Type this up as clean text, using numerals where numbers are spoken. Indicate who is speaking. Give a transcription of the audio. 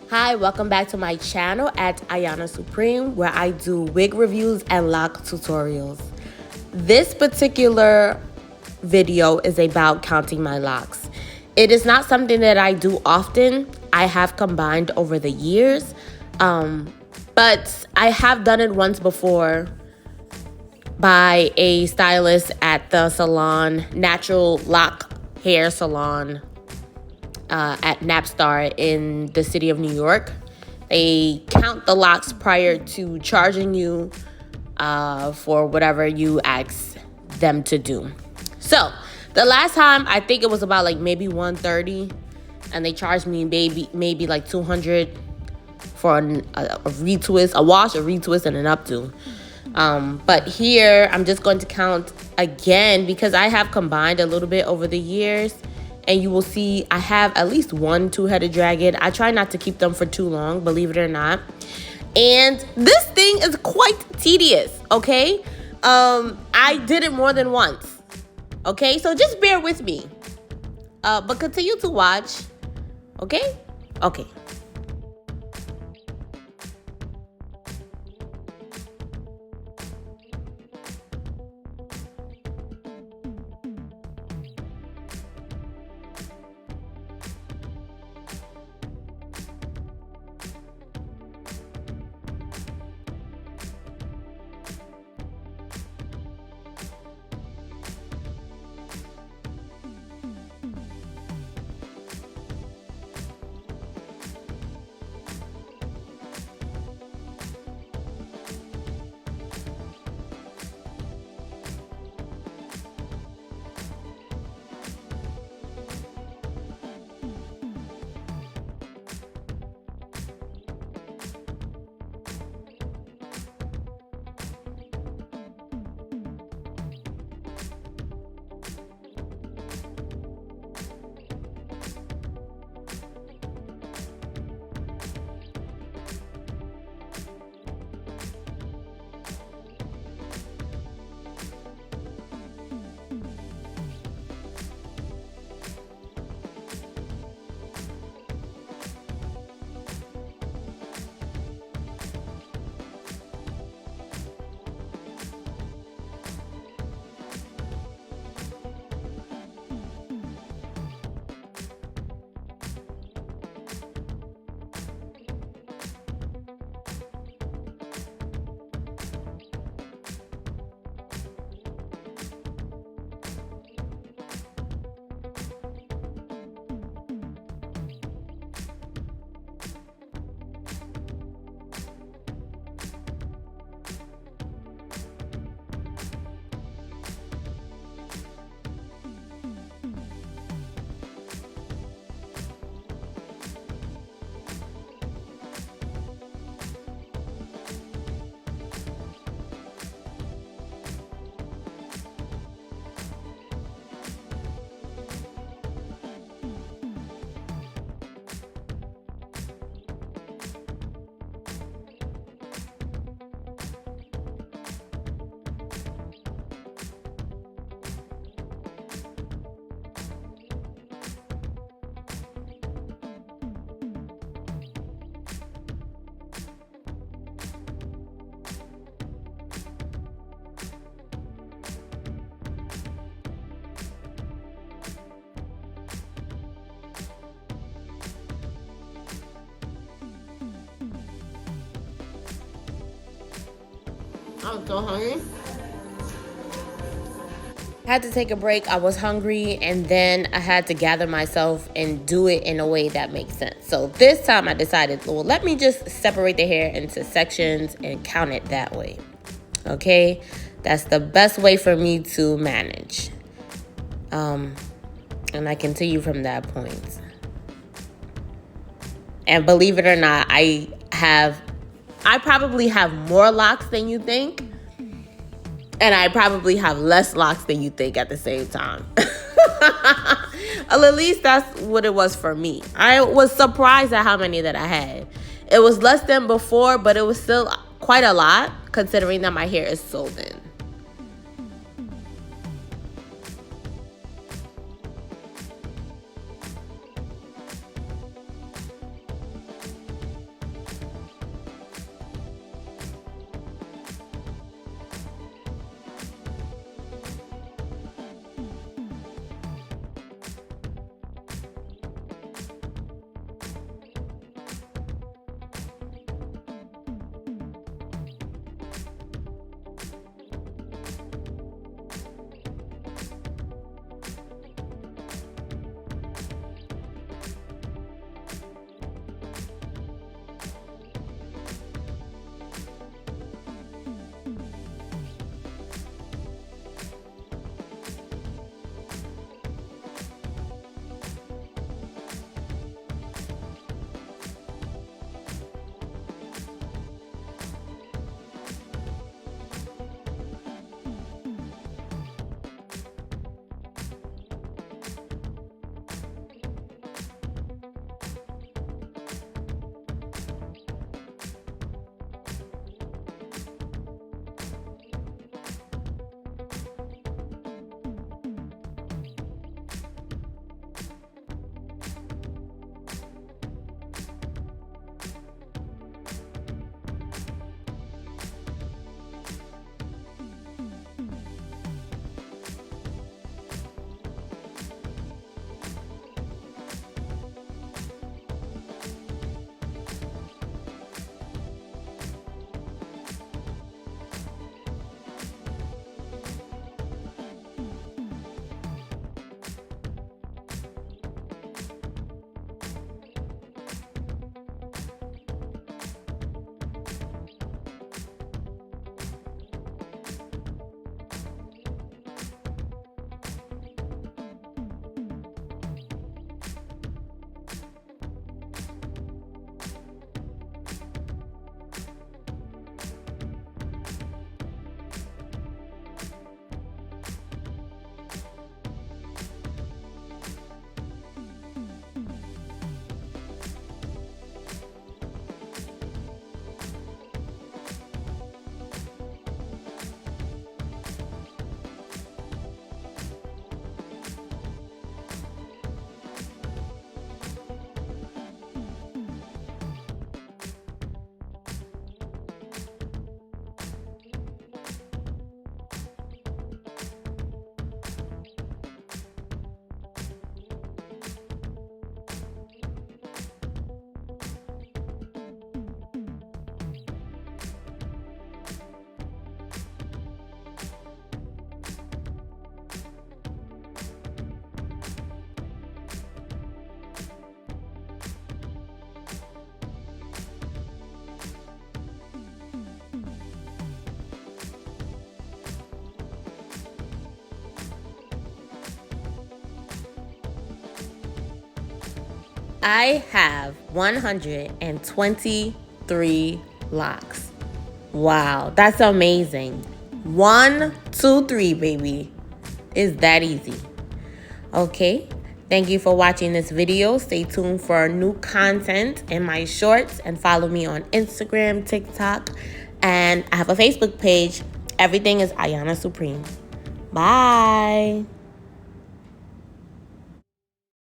Speaker 1: Hi, welcome back to my channel at Ayana Supreme, where I do wig reviews and loc tutorials. This particular video is about counting my locks. It is not something that I do often. I have combined over the years, but I have done it once before by a stylist at the salon, Natural Loc Hair Salon, at Napstar in the city of New York. They count the locks prior to charging you for whatever you ask them to do. So the last time, I think it was about like maybe $130, and they charged me maybe like $200 for a retwist, a wash, a retwist, and an updo. But here I'm just going to count again because I have combined a little bit over the years. And you will see I have at least one two-headed dragon. I try not to keep them for too long, believe it or not. And this thing is quite tedious, okay? I did it more than once, okay? So just bear with me. But continue to watch, okay? Okay. I'm so hungry. I had to take a break. I was hungry, and then I had to gather myself and do it in a way that makes sense. So this time I decided, well, let me just separate the hair into sections and count it that way. Okay? That's the best way for me to manage. And I continue from that point. And believe it or not, I probably have more locks than you think. And I probably have less locks than you think at the same time. At least that's what it was for me. I was surprised at how many that I had. It was less than before, but it was still quite a lot considering that my hair is so thin. I have 123 locks. Wow, that's amazing. 1, 2, 3, baby. It's that easy. Okay, thank you for watching this video. Stay tuned for new content in my shorts and follow me on Instagram, TikTok, and I have a Facebook page. Everything is Ayana Supreme. Bye.